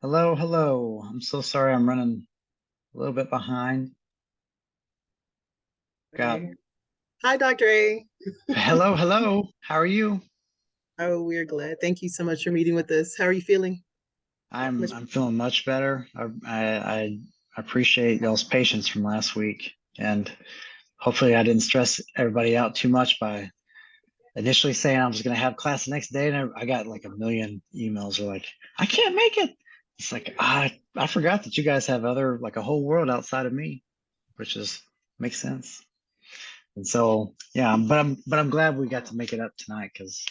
Hello, hello. I'm so sorry I'm running a little bit behind. Got Hi, Dr. A. hello, hello. How are you? Oh, we're glad. Thank you so much for meeting with us. How are you feeling? I'm Much. I'm feeling much better. I appreciate y'all's patience from last week, and hopefully I didn't stress everybody out too much by initially saying I was going to have class the next day, and I got like a million emails are like, I can't make it. It's like I forgot that you guys have other like a whole world outside of me, which is makes sense. And so, yeah, but I'm glad we got to make it up tonight because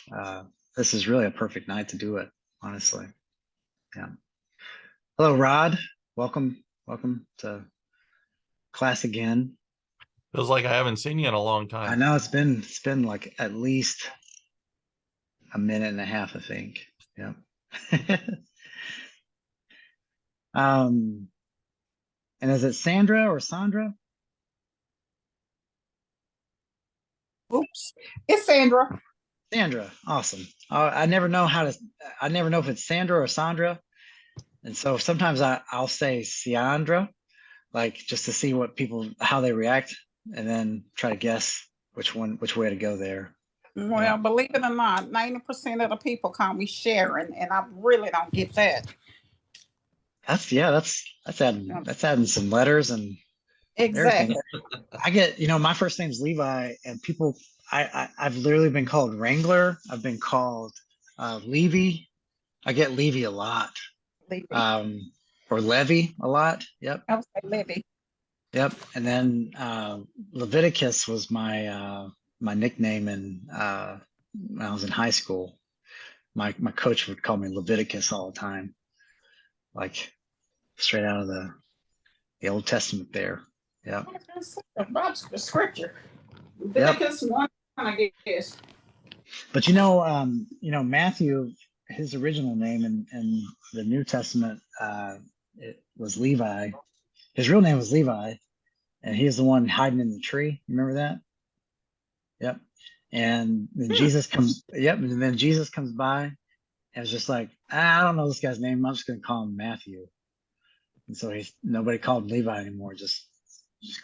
this is really a perfect night to do it, honestly. Yeah. Hello, Rod. Welcome to class again. Feels like I haven't seen you in a long I time. know it's been like at least a minute and a half, I think. Yeah. um, and is it Sandra or Sandra? Oops. It's Sandra. Sandra. Awesome. I never know if it's Sandra or Sandra. And so sometimes I'll say Siandra, like just to see what people how they react, and then try to guess which way to go there. Well, Yeah, believe it or not, 90% of the people call me Sharon, and I really don't get that. that's adding some letters and everything. Exactly. I get my first name's Levi, and people I've literally been called Wrangler. I've been called Levy. I get Levy a lot, Libby. um, or Levy a lot. Yep, I would say Libby. yep. And then Leviticus was my nickname when I was in high school. My coach would call me Leviticus all the time, like straight out of the Old Testament there. Yep. That's the scripture. Yep. Leviticus 1, I guess. But Matthew, his original name in the New Testament, it was Levi. His real name was Levi, and he was the one hiding in the tree. Remember that? Yep. And then Jesus comes. Yep. And then Jesus comes by and was just like, I don't know this guy's name. I'm just gonna call him Matthew. And so he's nobody called him Levi anymore. Just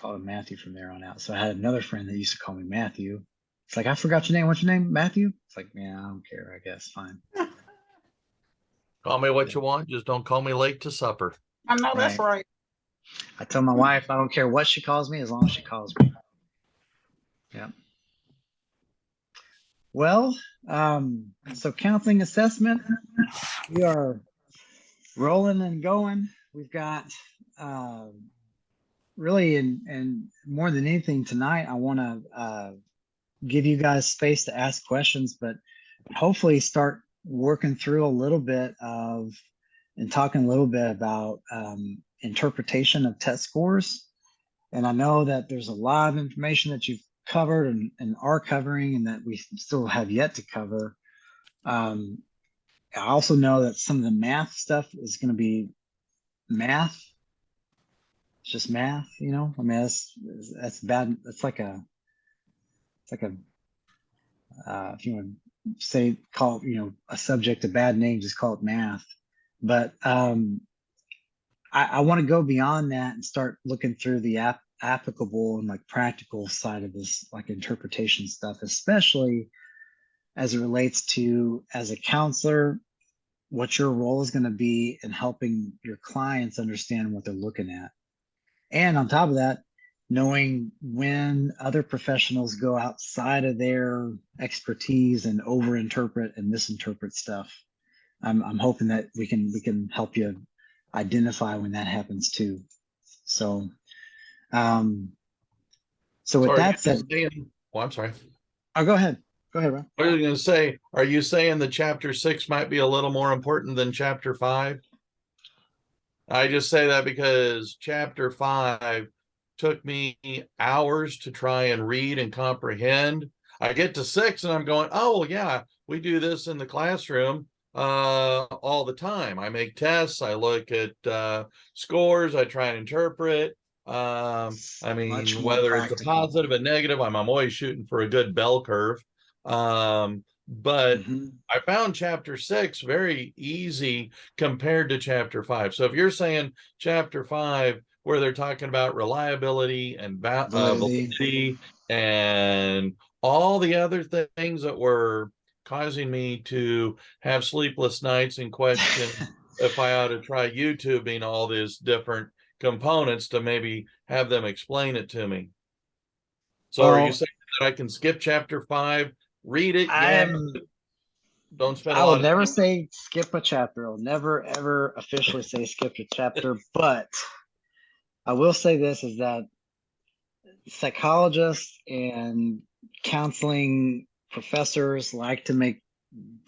called him Matthew from there on out. So I had another friend that used to call me Matthew. It's like, I forgot your name. What's your name? Matthew? It's like, yeah, I don't care. I guess fine. Call me what you want, just don't call me late to supper. I know that's Right. right. I tell my wife I don't care what she calls me as long as she calls me. Yeah. Well, so counseling assessment, we are rolling and going. We've got really and more than anything tonight, I want to give you guys space to ask questions, but hopefully start working through a little bit of and talking a little bit about interpretation of test scores. And I know that there's a lot of information that you've covered and are covering and that we still have yet to cover. I also know that some of the math stuff is going to be math. It's just math, I mean, that's bad. It's like a if you want to say call a subject a bad name, just call it math. But I want to go beyond that and start looking through the applicable and like practical side of this, like interpretation stuff, especially as it relates to as a counselor, what your role is going to be in helping your clients understand what they're looking at. And on top of that, knowing when other professionals go outside of their expertise and overinterpret and misinterpret stuff. I'm hoping that we can help you identify when that happens too. So so with that said, I'm sorry. oh, go ahead. Go ahead, Ron. I was going to say, are you saying that chapter 6 might be a little more important than chapter 5? I just say that because chapter 5 took me hours to try and read and comprehend. I get to 6 and I'm going, oh, well, yeah, we do this in the classroom all the time. I make tests, I look at scores, I try and interpret. I mean, whether it's a positive and negative, I'm always shooting for a good bell curve. but Mhm. I found chapter 6 very easy compared to chapter 5. So if you're saying chapter 5, where they're talking about reliability and Validity. validity and all the other things that were causing me to have sleepless nights and question if I ought to try YouTubing all these different components to maybe have them explain it to me. So are you Well, saying that I can skip chapter 5, read it, yeah, I'm don't spend a I will lot of never time? say skip a chapter. I'll never ever officially say skip a chapter, but I will say this is that psychologists and counseling professors like to make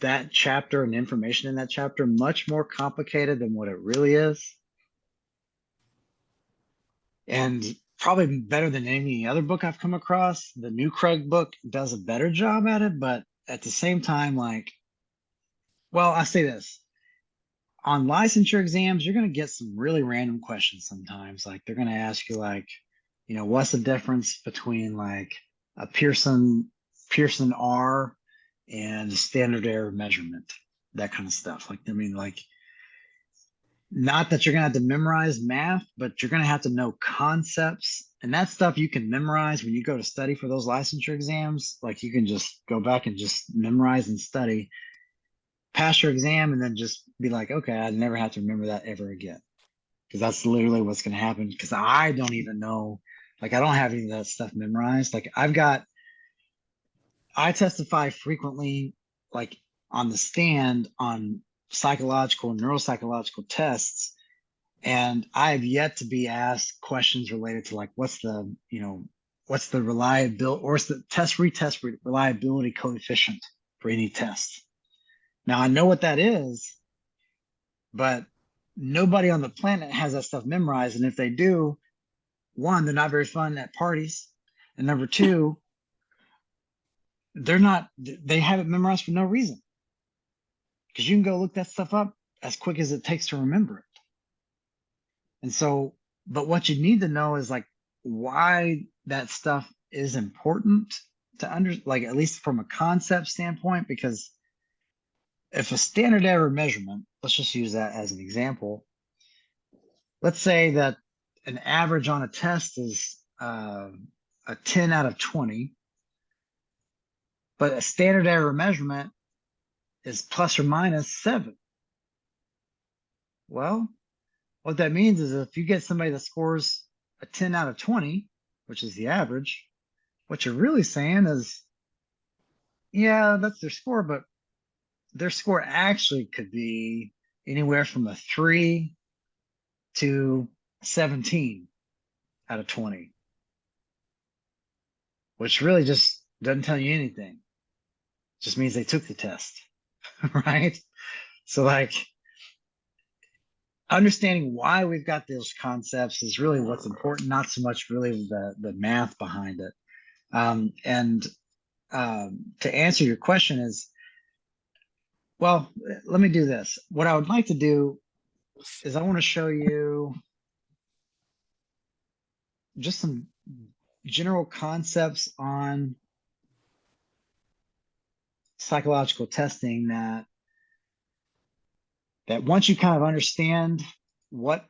that chapter and information in that chapter much more complicated than what it really is. And probably better than any other book I've come across. The New Craig book does a better job at it, but at the same time, like, well, I say this on licensure exams, you're going to get some really random questions sometimes. Like, they're going to ask you, like, what's the difference between like a Pearson R and a standard error measurement, that kind of stuff. Like, I mean, like, not that you're gonna have to memorize math, but you're gonna have to know concepts, and that stuff you can memorize when you go to study for those licensure exams. Like, you can just go back and just memorize and study, pass your exam, and then just be like, okay, I never have to remember that ever again. Because that's literally what's gonna happen. Because I don't even know, like, I don't have any of that stuff memorized. Like, I testify frequently, like on the stand on psychological and neuropsychological tests, and I have yet to be asked questions related to like what's the reliability or what's the retest reliability coefficient for any test. Now I know what that is, but nobody on the planet has that stuff memorized, and if they do, one, they're not very fun at parties, and number two, they have it memorized for no reason, because you can go look that stuff up as quick as it takes to remember it. And so, but what you need to know is like why that stuff is important to like at least from a concept standpoint, because if a standard error measurement, let's just use that as an example. Let's say that an average on a test is a 10 out of 20, but a standard error measurement is plus or minus 7. Well, what that means is if you get somebody that scores a 10 out of 20, which is the average, what you're really saying is, yeah, that's their score, but their score actually could be anywhere from a 3 to 17 out of 20, which really just doesn't tell you anything. It just means they took the test, right? So, like, understanding why we've got those concepts is really what's important, not so much really the math behind it. And to answer your question is, well, let me do this. What I would like to do is I want to show you just some general concepts on psychological testing that once you kind of understand what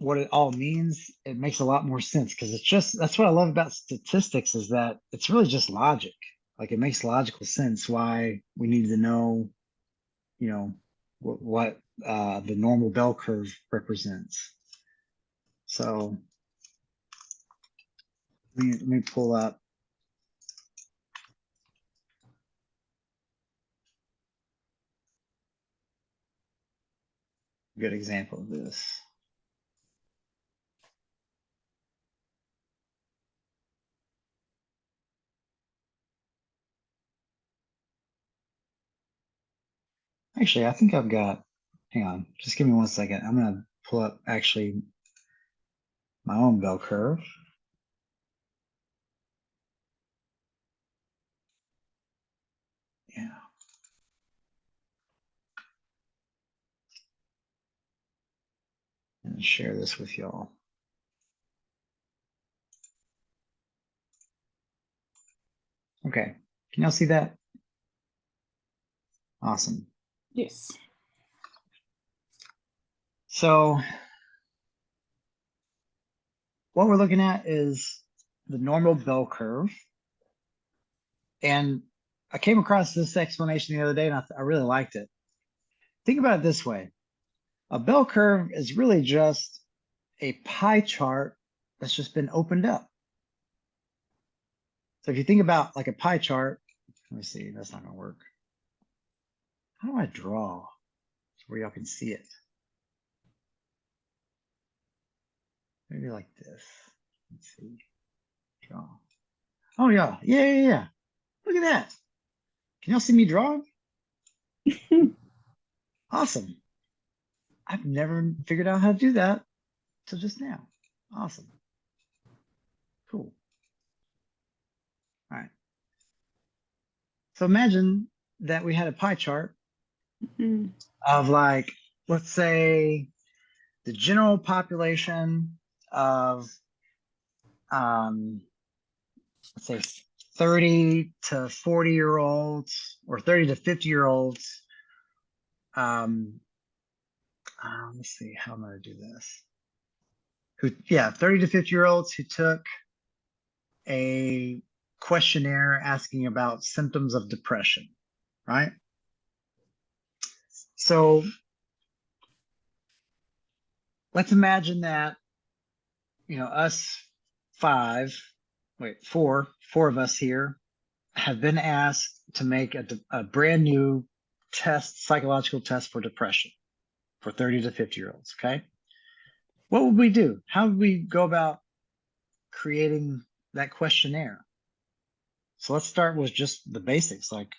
it all means, it makes a lot more sense, because it's just that's what I love about statistics, is that it's really just logic. Like, it makes logical sense why we need to know, what the normal bell curve represents. So let me pull up a good example of this. Actually, I think I've got, hang on, just give me 1 second. I'm going to pull up actually my own bell curve. Yeah. And share this with y'all. Okay. Can y'all see that? Awesome. Yes. So what we're looking at is the normal bell curve. And I came across this explanation the other day and I really liked it. Think about it this way. A bell curve is really just a pie chart that's just been opened up. So if you think about like a pie chart, let me see, that's not gonna work. How do I draw so where y'all can see it? Maybe like this. Let's see. Draw. Oh yeah, yeah. Look at that. Can y'all see me drawing? Awesome. I've never figured out how to do that till just now. Awesome. Cool. All right. So imagine that we had a pie chart Mhm. of like, let's say the general population of, let's say 30 to 40-year-olds or 30 to 50-year-olds. Let's see, how am I going to do this? 30 to 50-year-olds who took a questionnaire asking about symptoms of depression, right? So let's imagine that, us four of us here have been asked to make a brand new psychological test for depression for 30 to 50-year-olds, okay? What would we do? How would we go about creating that questionnaire? So let's start with just the basics, like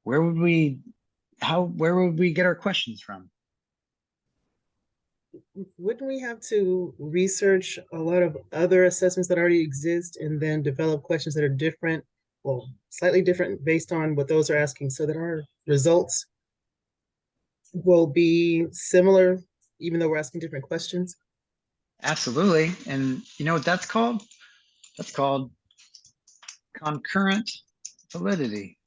where would we get our questions from? Wouldn't we have to research a lot of other assessments that already exist and then develop questions that are different, well, slightly different based on what those are asking, so that our results will be similar, even though we're asking different questions? Absolutely. And you know what that's called? That's called concurrent validity.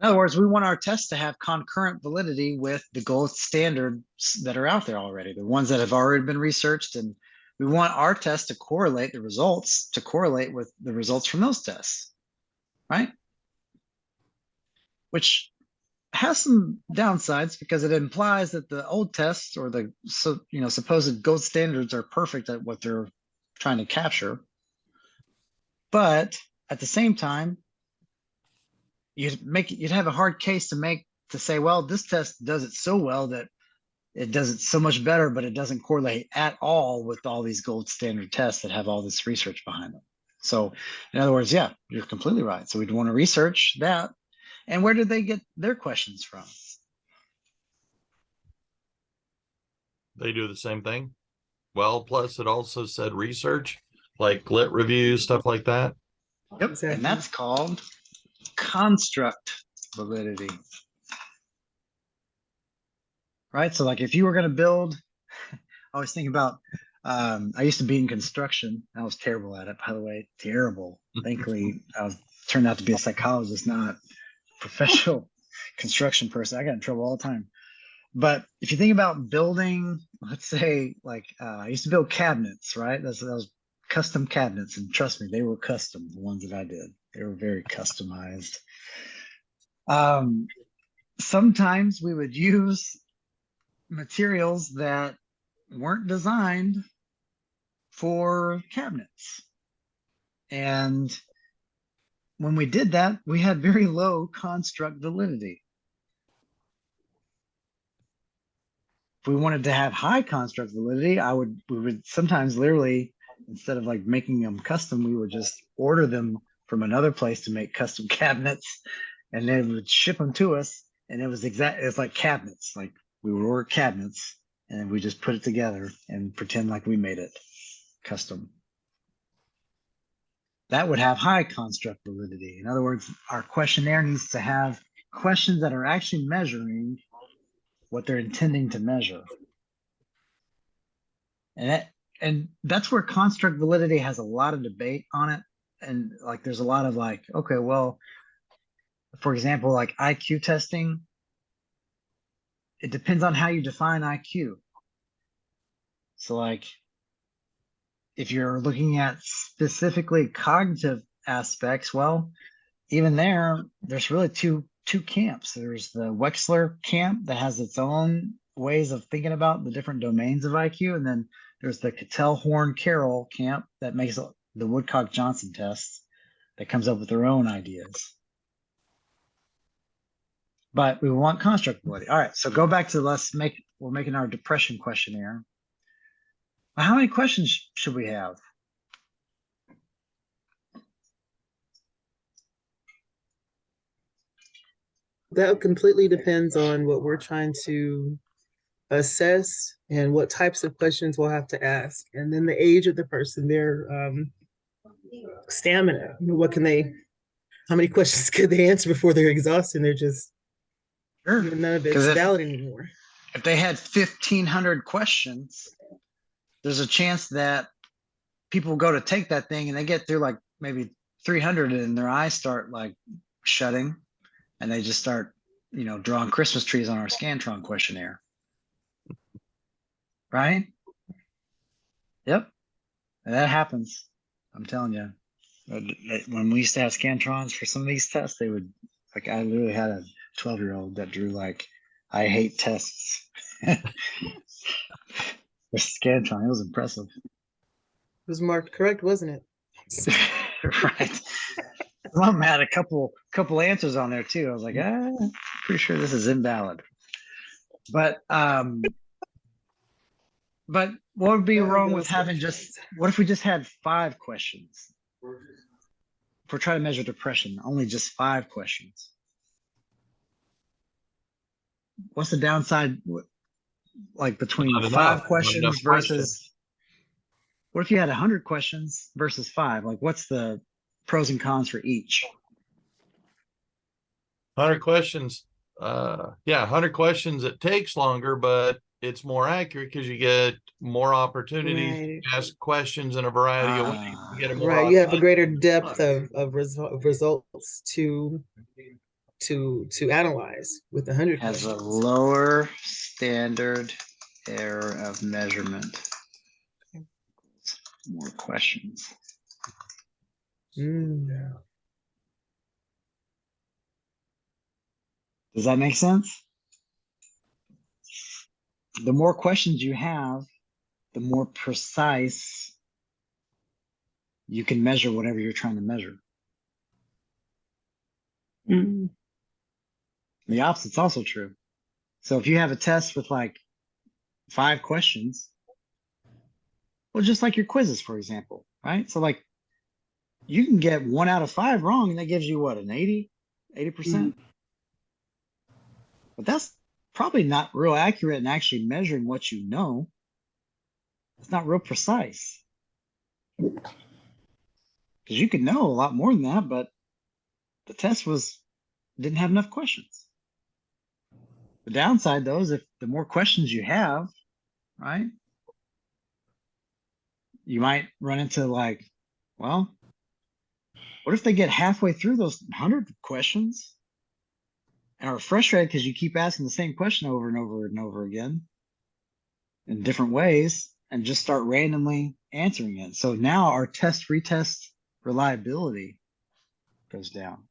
In other words, we want our tests to have concurrent validity with the gold standards that are out there already, the ones that have already been researched. And we want our test to correlate the results with the results from those tests, right? Which has some downsides because it implies that the old tests or the supposed gold standards are perfect at what they're trying to capture. But at the same time, you'd have a hard case to say, well, this test does it so well that it does it so much better, but it doesn't correlate at all with all these gold standard tests that have all this research behind them. So in other words, yeah, you're completely right. So we'd want to research that. And where did they get their questions from? They do the same thing. Well, plus it also said research, like lit reviews, stuff like that. Yep. Exactly. And that's called construct validity. Right. So like if you were going to build, I was thinking about, I used to be in construction. I was terrible at it, by the way, terrible. Thankfully, turned out to be a psychologist, not a professional construction person. I got in trouble all the time. But if you think about building, let's say like, I used to build cabinets, right? Those custom cabinets. And trust me, they were custom, the ones that I did. They were very customized. Sometimes we would use materials that weren't designed for cabinets. And when we did that, we had very low construct validity. If we wanted to have high construct validity, we would sometimes literally, instead of like making them custom, we would just order them from another place to make custom cabinets, and they would ship them to us. And it's like cabinets, like we would order cabinets and then we just put it together and pretend like we made it custom. That would have high construct validity. In other words, our questionnaire needs to have questions that are actually measuring what they're intending to measure. And that's where construct validity has a lot of debate on it. And like, there's a lot of like, okay, well, for example, like IQ testing, it depends on how you define IQ. So like, if you're looking at specifically cognitive aspects, well, even there's really two camps. There's the Wechsler camp that has its own ways of thinking about the different domains of IQ, and then there's the Cattell-Horn-Carroll camp that makes the Woodcock-Johnson tests that comes up with their own ideas. But we want constructability. All right, so go back to we're making our depression questionnaire. How many questions should we have? That completely depends on what we're trying to assess and what types of questions we'll have to ask, and then the age of the person, their stamina. How many questions could they answer before they're exhausted and they're just, Sure. none of it's 'Cause valid anymore. if they had 1,500 questions, there's a chance that people go to take that thing and they get through like maybe 300 and their eyes start like shutting and they just start, drawing Christmas trees on our Scantron questionnaire. Right? Yep. And that happens. I'm telling you. When we used to have Scantrons for some of these tests, they would, like, I literally had a 12-year-old that drew like, I hate tests. For Scantron, it was impressive. It was marked correct, wasn't it? Right. Mom had a couple answers on there too. I was like, pretty sure this is invalid. But what would be wrong with having what if we just had 5 questions? If we're trying to measure depression, only just 5 questions. What's the downside, like between Not enough. 5 Not questions enough versus, questions. what if you had 100 questions versus 5? Like, what's the pros and cons for each? 100 questions. 100 questions. It takes longer, but it's more accurate because you get more opportunities to ask questions in a variety of ways. You get a more Right, you have a authentic- greader depth of results to analyze with 100 Has a questions. lower standard error of measurement. More questions. Does that make sense? The more questions you have, the more precise you can measure whatever you're trying to measure. The opposite's also true. So if you have a test with like 5 questions, well, just like your quizzes, for example, right? So like you can get 1 out of 5 wrong and that gives you what, an 80%? But that's probably not real accurate in actually measuring what you know. It's not real precise. Because you could know a lot more than that, but the test didn't have enough questions. The downside, though, is if the more questions you have, right, you might run into like, well, what if they get halfway through those 100 questions and are frustrated because you keep asking the same question over and over and over again in different ways and just start randomly answering it? So now our retest reliability goes down.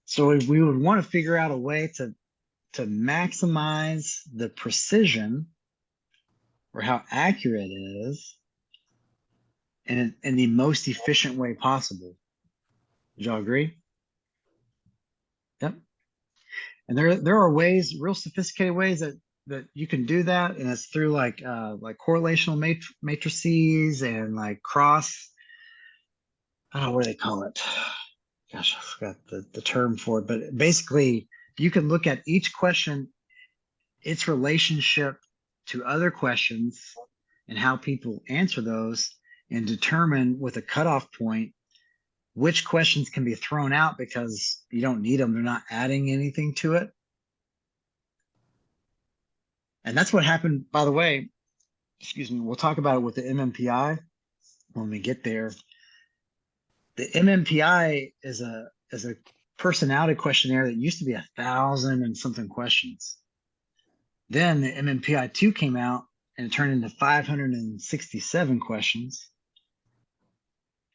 So we would want to figure out a way to maximize the precision or how accurate it is in the most efficient way possible. Would y'all agree? Yep. And there are ways, real sophisticated ways that you can do that, and it's through like correlational matrices and like cross. What do they call it? Gosh, I forgot the term for it, but basically you can look at each question, its relationship to other questions and how people answer those, and determine with a cutoff point which questions can be thrown out because you don't need them. They're not adding anything to it. And that's what happened, by the way, excuse me, we'll talk about it with the MMPI when we get there. The MMPI is a personality questionnaire that used to be 1,000 and something questions. Then the MMPI-2 came out and it turned into 567 questions.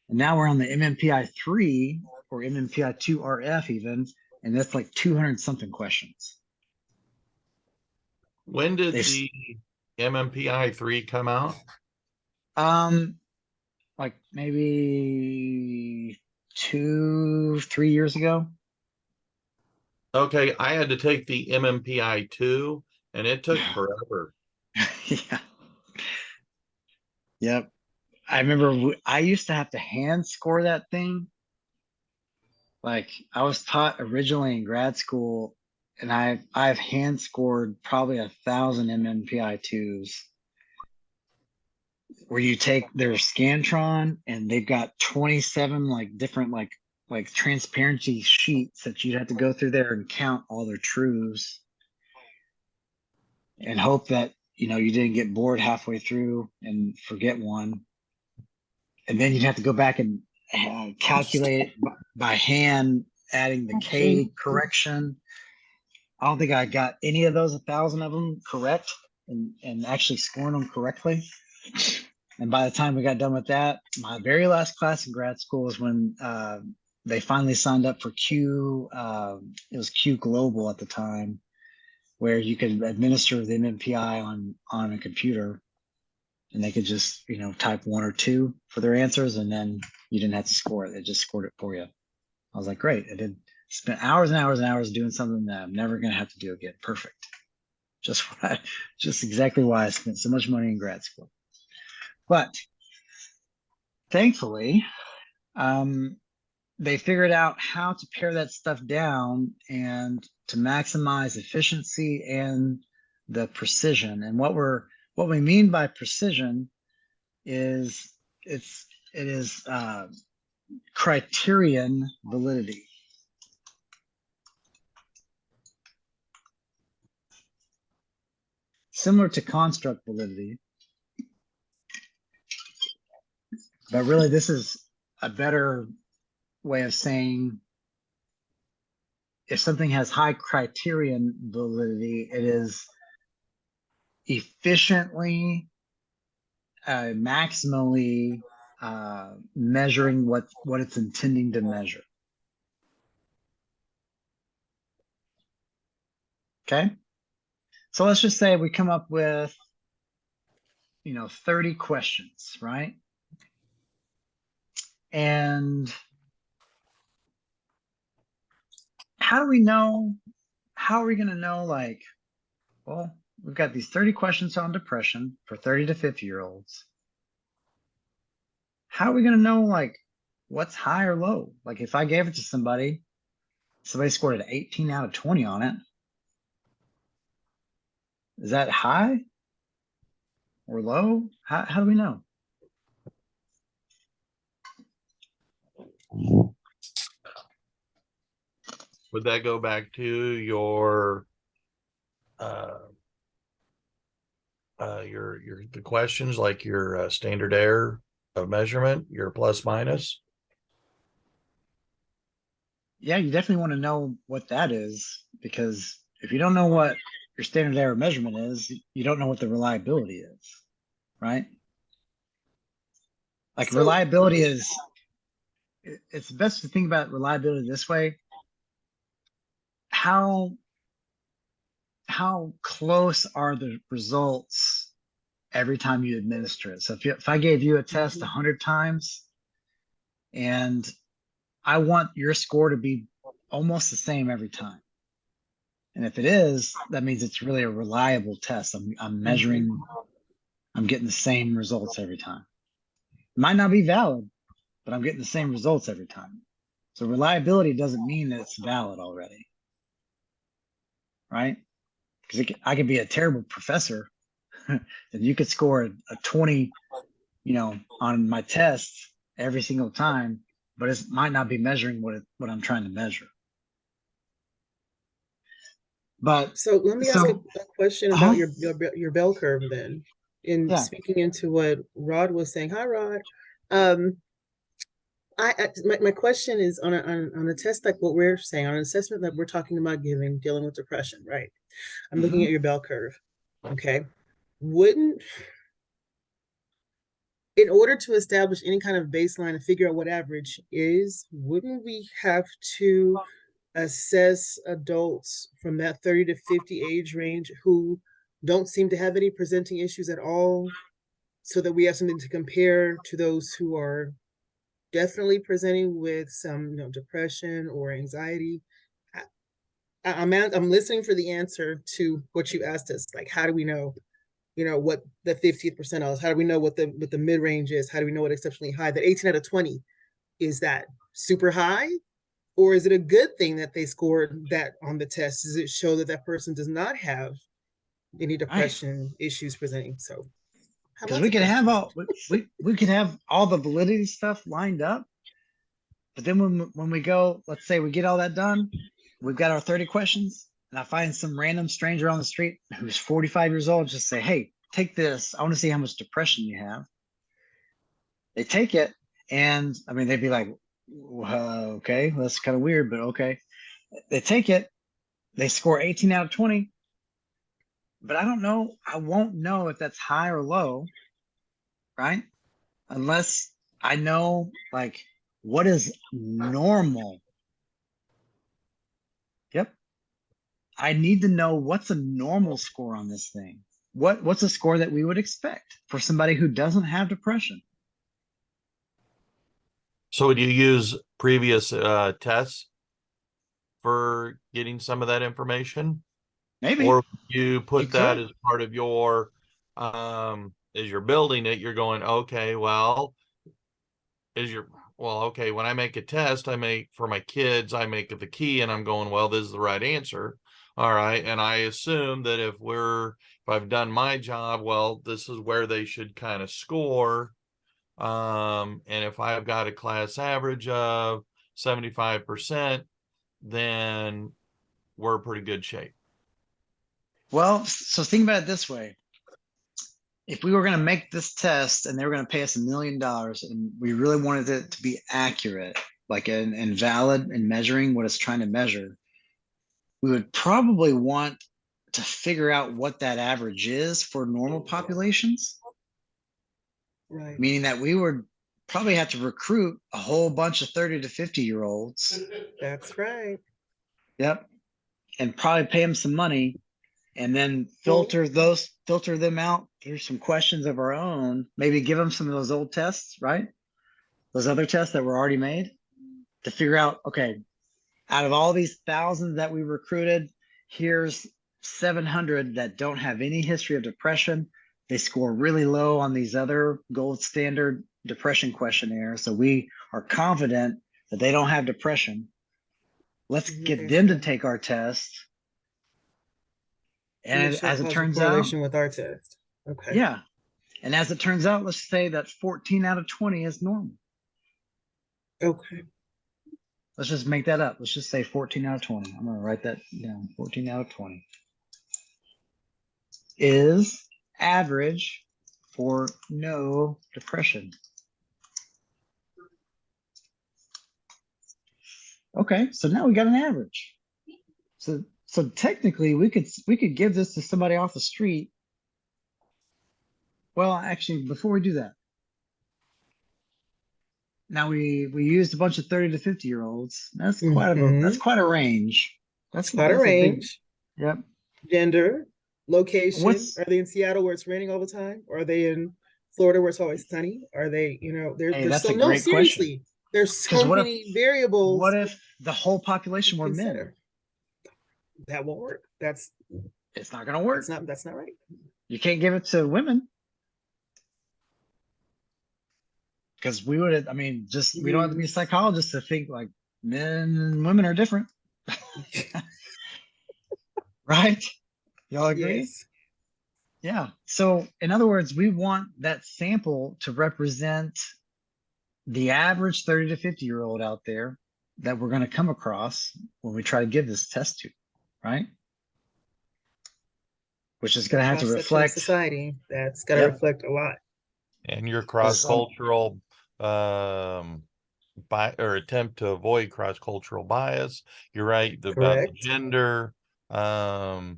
And now we're on the MMPI-3 or MMPI-2 RF even, and that's like 200 something questions. When did They- the MMPI-3 come out? Like maybe 2-3 years ago. Okay, I had to take the MMPI-2 and it took forever. Yeah. Yep. I remember I used to have to hand score that thing. Like I was taught originally in grad school, and I've hand scored probably 1,000 MMPI-2s, where you take their Scantron and they've got 27 like different like transparency sheets that you'd have to go through there and count all their truths and hope that you didn't get bored halfway through and forget one. And then you'd have to go back and calculate it by hand, adding the K correction. I don't think I got any of those 1,000 of them correct and actually scoring them correctly. And by the time we got done with that, my very last class in grad school was when they finally signed up for Q. It was Q Global at the time, where you could administer the MMPI on a computer, and they could just type 1 or 2 for their answers, and then you didn't have to score it; it just scored it for you. I was like, great! I did spent hours and hours and hours doing something that I'm never going to have to do again. Perfect. Just exactly why I spent so much money in grad school. But thankfully, they figured out how to pare that stuff down and to maximize efficiency and the precision. And what we mean by precision is it is criterion validity. Similar to construct validity. But really, this is a better way of saying if something has high criterion validity, it is efficiently, maximally measuring what it's intending to measure. Okay, so let's just say we come up with 30 questions, right? And how are we going to know, like, well, we've got these 30 questions on depression for 30 to 50-year-olds. How are we going to know, like, what's high or low? Like, if I gave it to somebody scored an 18 out of 20 on it, is that high or low? How do we know? Would that go back to your the questions, like your standard error of measurement, your plus minus? Yeah, you definitely want to know what that is, because if you don't know what your standard error measurement is, you don't know what the reliability is, right? Like, So- reliability is, it's best to think about reliability this way. How close are the results every time you administer it? So if I gave you a test 100 times and I want your score to be almost the same every time, and if it is, that means it's really a reliable test. I'm measuring, I'm getting the same results every time. It might not be valid, but I'm getting the same results every time. So reliability doesn't mean that it's valid already, right? Because I could be a terrible professor and you could score a 20, on my tests every single time, but it might not be measuring what I'm trying to measure. But So let me ask a question about your bell curve then. In Yeah. speaking into what Rod was saying. Hi, Rod. My question is on a test like what we're saying, on an assessment that we're talking about dealing with depression, right? I'm looking at your bell curve. Okay. Wouldn't, in order to establish any kind of baseline and figure out what average is, wouldn't we have to assess adults from that 30 to 50 age range who don't seem to have any presenting issues at all, so that we have something to compare to those who are definitely presenting with some, depression or anxiety? I'm listening for the answer to what you asked us. Like, how do we know, what the 50th percentile is? How do we know what the mid range is? How do we know what exceptionally high? That 18 out of 20, is that super high, or is it a good thing that they scored that on the test? Does it show that that person does not have any depression issues presenting? So, because we could have all we could have all the validity stuff lined up, but then when we go, let's say we get all that done, we've got our 30 questions, and I find some random stranger on the street who's 45 years old, just say, hey, take this. I want to see how much depression you have. They take it, and I mean, they'd be like, okay, well, that's kind of weird, but okay. They take it, they score 18 out of 20, but I don't know. I won't know if that's high or low, right? Unless I know, like, what is normal. Yep. I need to know what's a normal score on this thing. What's a score that we would expect for somebody who doesn't have depression? So would you use previous tests for getting some of that information? Maybe. Or you put You that could. as part of your as you're building it, you're going, okay, well, okay, when I make a test, I make for my kids, I make the key and I'm going, well, this is the right answer. All right. And I assume that if I've done my job, well, this is where they should kind of score. And if I've got a class average of 75%, then we're in pretty good shape. Well, so think about it this way. If we were going to make this test and they were going to pay us $1 million and we really wanted it to be accurate, like and valid in measuring what it's trying to measure, we would probably want to figure out what that average is for normal populations. Right. Meaning that we would probably have to recruit a whole bunch of 30 to 50-year-olds. That's right. Yep. And probably pay them some money and then filter them out through some questions of our own, maybe give them some of those old tests, right? Those other tests that were already made to figure out, okay, out of all these thousands that we recruited, here's 700 that don't have any history of depression. They score really low on these other gold standard depression questionnaires. So we are confident that they don't have depression. Let's get them to take our test. And as it turns out, with our test. Okay. yeah. And as it turns out, let's say that 14 out of 20 is normal. Okay. Let's just make that up. Let's just say 14 out of 20. I'm going to write that down. 14 out of 20 is average for no depression. Okay, so now we got an average. So technically we could give this to somebody off the street. Well, actually, before we do that, now we used a bunch of 30 to 50-year-olds. That's quite a range. That's quite a range. Yep. Gender, location. Are they in Seattle where it's raining all the time? Or are they in Florida where it's always sunny? Are they, that's a great question. There's so many variables. What if the whole population were men? That won't work. It's not going to work. That's not right. You can't give it to women. Because we don't have to be psychologists to think like men and women are different. Right? Y'all agree? Yes. Yeah. So in other words, we want that sample to represent the average 30 to 50-year-old out there that we're going to come across when we try to give this test to, right? Which is going to have to reflect society. That's got to reflect a lot. And your cross-cultural or attempt to avoid cross-cultural bias. You're right about the Correct. gender. And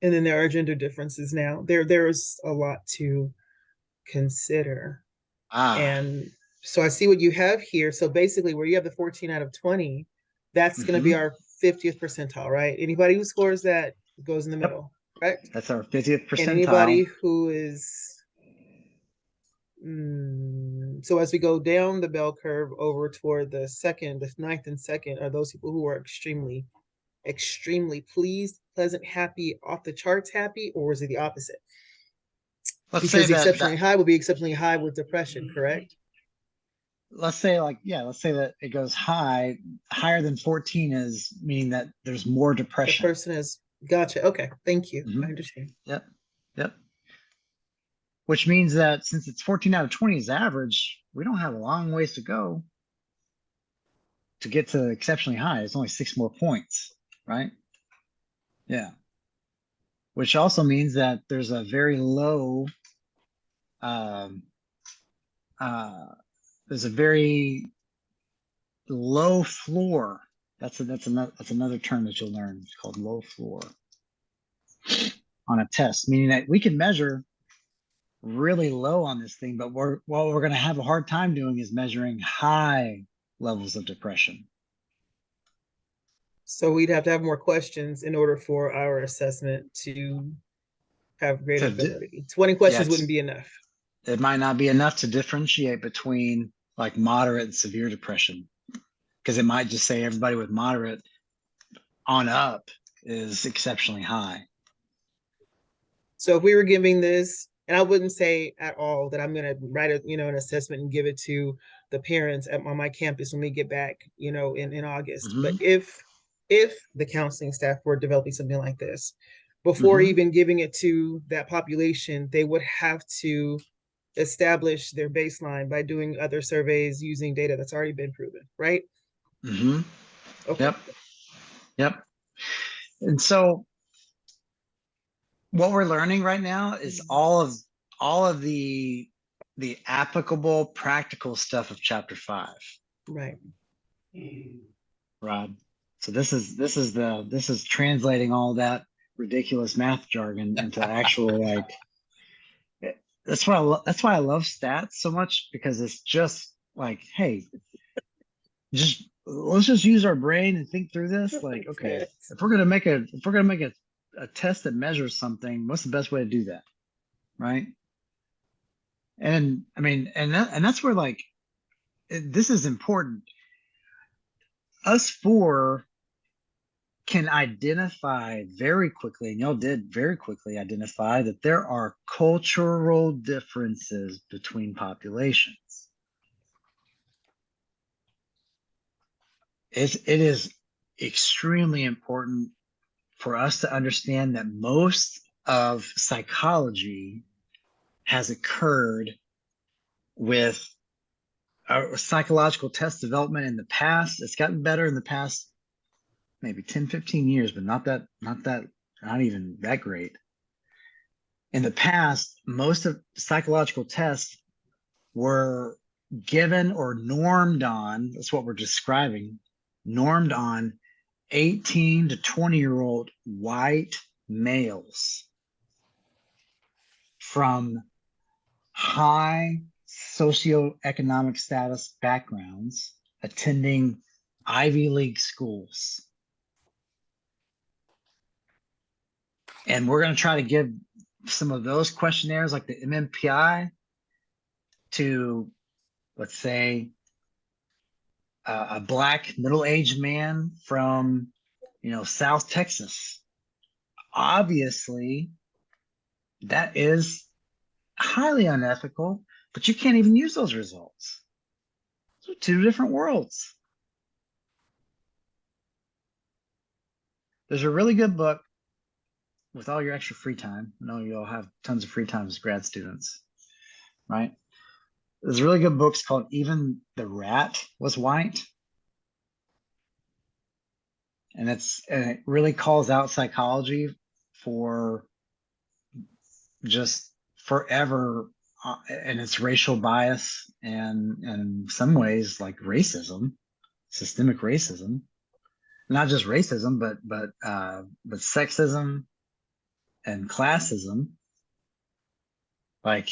then there are gender differences now. There's a lot to consider. Ah, And so I see what you have here. So basically where you have the 14 out of 20, that's going to be Mhm. our 50th percentile, right? Anybody who scores that goes in the Yep. middle, correct? that's our 50th And anybody percentile. who is, so as we go down the bell curve over toward the second, the ninth and second are those people who are extremely, extremely pleased, pleasant, happy, off the charts happy, or is it the opposite? Let's say Because that, exceptionally high would be exceptionally high with depression, correct? let's say let's say that it goes higher than 14 is meaning that there's more The depression. person is, gotcha. Okay, thank you. Mhm. I understand. Yep. Yep. Which means that since it's 14 out of 20 is average, we don't have a long ways to go to get to exceptionally high. It's only 6 more points, right? Yeah. Which also means that there's a very low, um, there's a very low floor. That's another term that you'll learn. It's called low floor on a test, meaning that we can measure really low on this thing, but what we're going to have a hard time doing is measuring high levels of depression. So we'd have to have more questions in order for our assessment to have greater To di- validity. 20 Yeah, questions wouldn't be enough. it might not be enough to differentiate between like moderate and severe depression, because it might just say everybody with moderate on up is exceptionally high. So if we were giving this, and I wouldn't say at all that I'm going to write an assessment and give it to the parents on my campus when we get back, in August. But Mhm. if the counseling staff were developing something like this, before Mhm. even giving it to that population, they would have to establish their baseline by doing other surveys using data that's already been proven, right? Mhm. Okay. Yep. Yep. And so what we're learning right now is all of the applicable practical stuff of chapter 5. Right. Rod. So this is translating all that ridiculous math jargon into actual like that's why I love stats so much, because it's just like, hey, let's just use our brain and think through this. Like, okay, Yes. if we're gonna make a test that measures something, what's the best way to do that? Right. And I mean, and that's where like this is important. Us four can identify very quickly, and y'all did very quickly identify that there are cultural differences between populations. It is extremely important for us to understand that most of psychology has occurred with psychological test development in the past. It's gotten better in the past maybe 10, 15 years, but not even that great. In the past, most of psychological tests were given or normed on, that's what we're describing, normed on 18 to 20-year-old white males from high socioeconomic status backgrounds attending Ivy League schools. And we're going to try to give some of those questionnaires like the MMPI to, let's say, a black middle-aged man from, South Texas. Obviously, that is highly unethical, but you can't even use those results. Those are two different worlds. There's a really good book with all your extra free time. I know you all have tons of free time as grad students, right? There's a really good book called Even the Rat Was White. And it really calls out psychology for just forever and it's racial bias and in some ways like racism, systemic racism, not just racism, but sexism and classism. Like,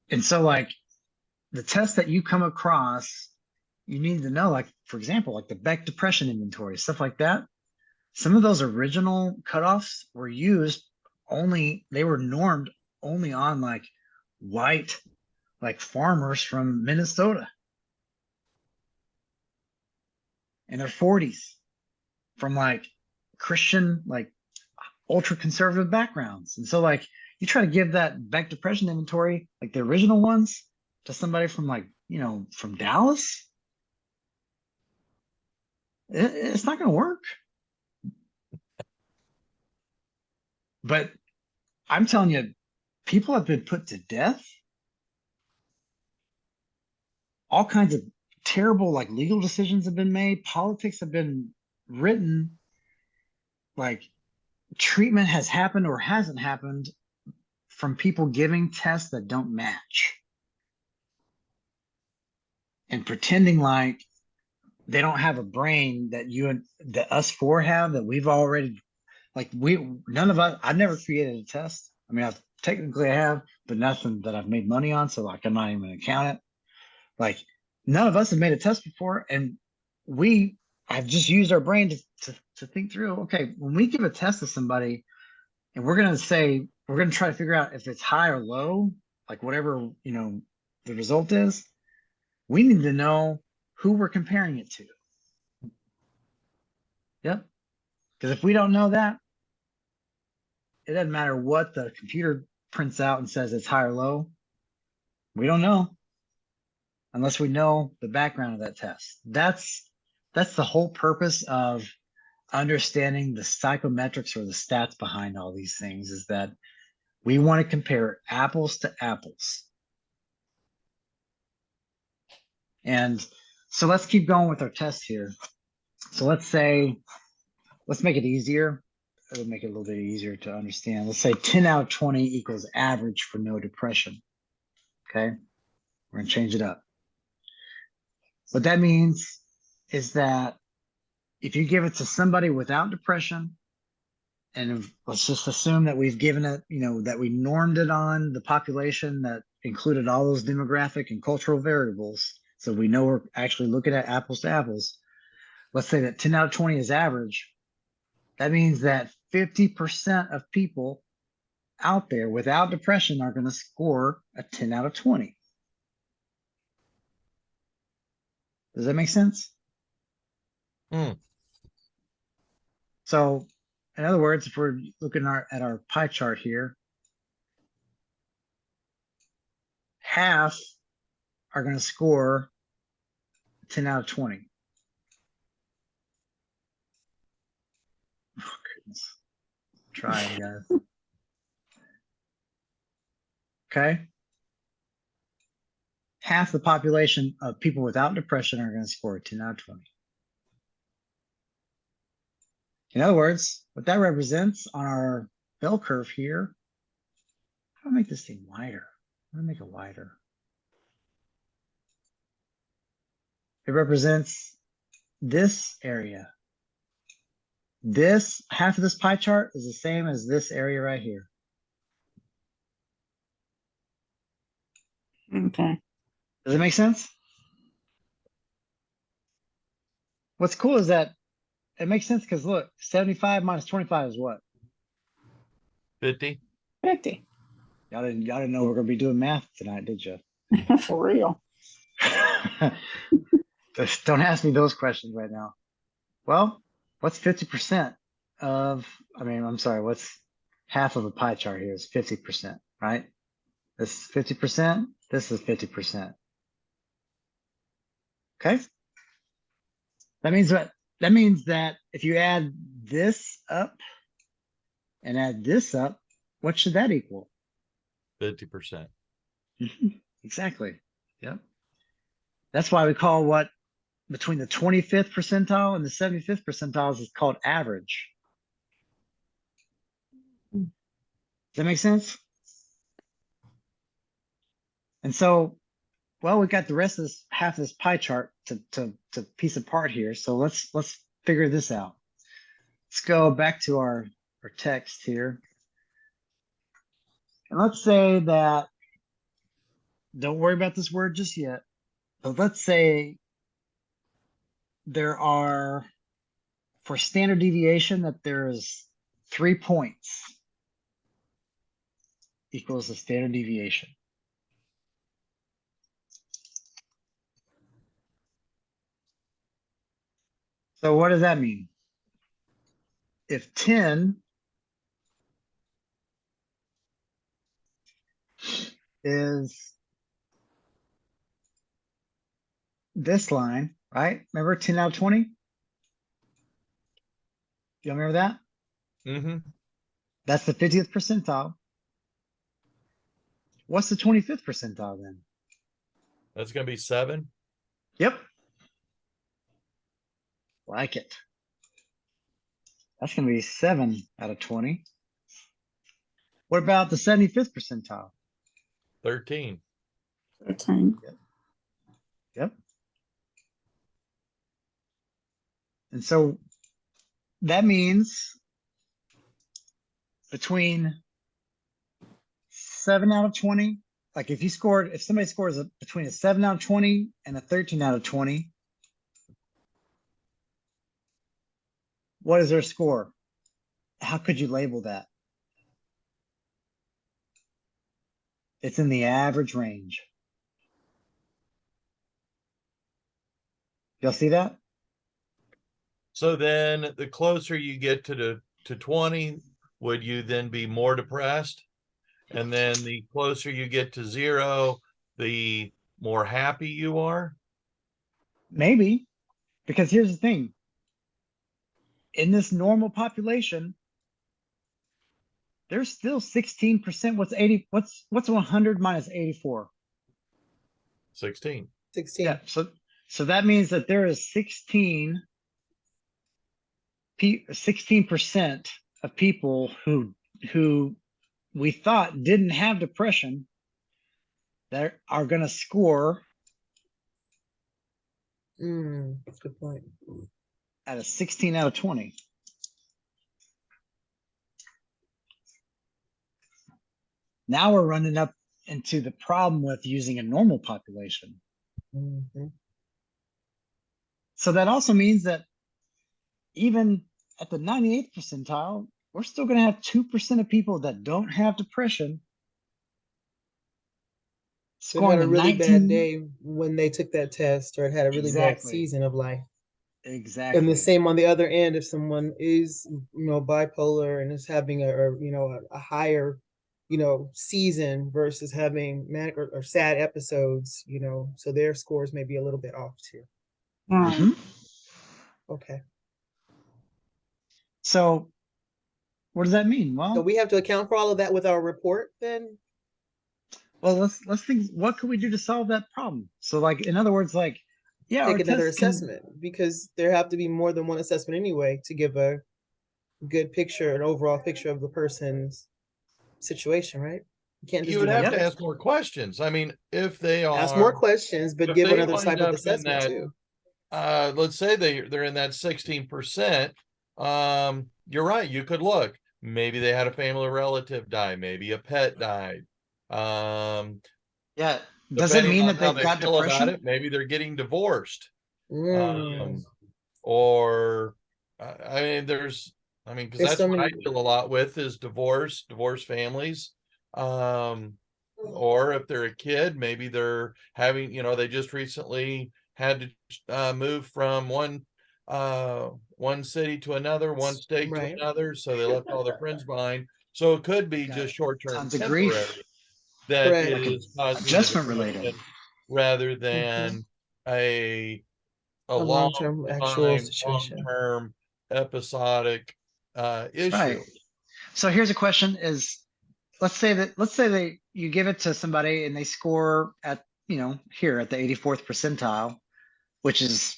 and so like the test that you come across, you need to know, like, for example, like the Beck depression inventory, stuff like that. Some of those original cutoffs were used only, they were normed only on like white, like farmers from Minnesota in their 40s from like Christian, like ultra conservative backgrounds. And so like you try to give that Beck depression inventory, like the original ones, to somebody from like, you know, from Dallas, it's not going to work. But I'm telling you, people have been put to death. All kinds of terrible, like legal decisions have been made. Politics have been written. Like treatment has happened or hasn't happened from people giving tests that don't match and pretending like they don't have a brain that that us four have, that we've already, like none of us, I've never created a test. I mean, I have, but nothing that I've made money on. So like, I'm not even gonna count it. Like none of us have made a test before. And I've just used our brain to think through, okay, when we give a test to somebody and we're going to try to figure out if it's high or low, like whatever, you know, the result is, we need to know who we're comparing it to. Yep. Because if we don't know that, it doesn't matter what the computer prints out and says it's high or low. We don't know unless we know the background of that test. That's the whole purpose of understanding the psychometrics or the stats behind all these things, is that we want to compare apples to apples. And so let's keep going with our test here. So let's make it easier. It'll make it a little bit easier to understand. Let's say 10 out of 20 equals average for no depression. Okay. We're going to change it up. What that means is that if you give it to somebody without depression, and let's just assume that we've given it, you know, that we normed it on the population that included all those demographic and cultural variables, so we know we're actually looking at apples to apples. Let's say that 10 out of 20 is average. That means that 50% of people out there without depression are going to score a 10 out of 20. Does that make sense? So, in other words, if we're looking at our pie chart here, half are going to score 10 out of 20. Oh, goodness. Try it, guys. Okay. Half the population of people without depression are going to score 10 out of 20. In other words, what that represents on our bell curve here, how do I make this thing wider? I'm going to make it wider. It represents this area. This half of this pie chart is the same as this area right here. Okay. Does it make sense? What's cool is that it makes sense because look, 75 minus 25 is what? 50. 50. Y'all didn't know we're gonna be doing math tonight, did you? For real. Just don't ask me those questions right now. Well, what's 50% of, I'm sorry, what's half of a pie chart here is 50%, right? This is 50%, this is 50%. Okay? That means what? That means that if you add this up and add this up, what should that equal? 50%. Exactly. Yep. That's why we call what between the 25th percentile and the 75th percentiles is called average. Does that make sense? And so, well, we got the rest of this half of this pie chart to piece apart here. So let's figure this out. Let's go back to our text here. And let's say that, don't worry about this word just yet, but let's say there are, for standard deviation, that there's 3 points equals the standard deviation. So what does that mean? If 10 is this line, right? Remember 10 out of 20? You remember that? Mm-hmm. That's the 50th percentile. What's the 25th percentile then? That's going to be 7. Yep. Like it. That's going to be 7 out of 20. What about the 75th percentile? 13. 13. Yep. And so that means between 7 out of 20, like if somebody scores between a 7 out of 20 and a 13 out of 20, what is their score? How could you label that? It's in the average range. Y'all see that? So then the closer you get to 20, would you then be more depressed? And then the closer you get to 0, the more happy you are? Maybe, because here's the thing. In this normal population, there's still 16%. What's 100 minus 84? 16. 16. Yeah, so that means that there is 16% of people who we thought didn't have depression that are going to score That's a good point. at a 16 out of 20. Now we're running up into the problem with using a normal population. Mhm. So that also means that even at the 98th percentile, we're still going to have 2% of people that don't have depression They've had scoring a a really 19. bad day when they took that test, or had a really bad Exactly. season of life. Exactly. And the same on the other end, if someone is, bipolar and is having a higher, season versus having manic or sad episodes, so their scores may be a little bit off too. Right. Mhm. Okay. So what does that mean? So Well, we have to account for all of that with our report then? let's think, what could we do to solve that problem? So like, in other words, like, yeah, our Take another tests can, assessment, because there have to be more than one assessment anyway to give a good picture, an overall picture of the person's situation, right? You can't just You do would one have to test. ask more questions. I mean, if they Ask more are, questions, but if give they another wind type of up in assessment that, too. let's say they're in that 16%, you're right, you could look. Maybe they had a family relative die, maybe a pet died. yeah, does it Depending mean on that how they've they got feel about depression? it, maybe they're getting divorced. Mm. Or I mean, because There's that's so what I many. deal a lot with is divorce families. Or if they're a kid, maybe they're having, they just recently had to move from one city to another, one state to Right. another, so they left all their friends behind. So it could be Got just short-term tons of temporary grief, that Correct. like is causing the adjustment related. depression rather Mhm. than a A long-term actual situation. long-term episodic issue. Right. So here's a question: is let's say that you give it to somebody and they score at, here at the 84th percentile, which is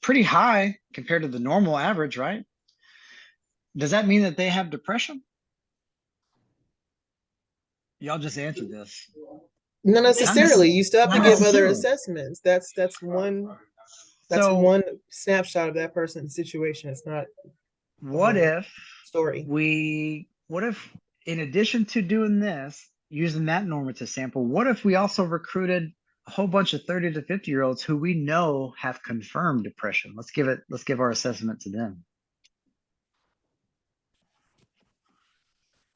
pretty high compared to the normal average, right? Does that mean that they have depression? Y'all just answered this. Not necessarily. You still have to not give other necessarily. assessments. That's one So one snapshot of that person's situation. It's not what whole if story. what if in addition to doing this, using that normative sample, what if we also recruited a whole bunch of 30 to 50-year-olds who we know have confirmed depression? Let's give our assessment to them.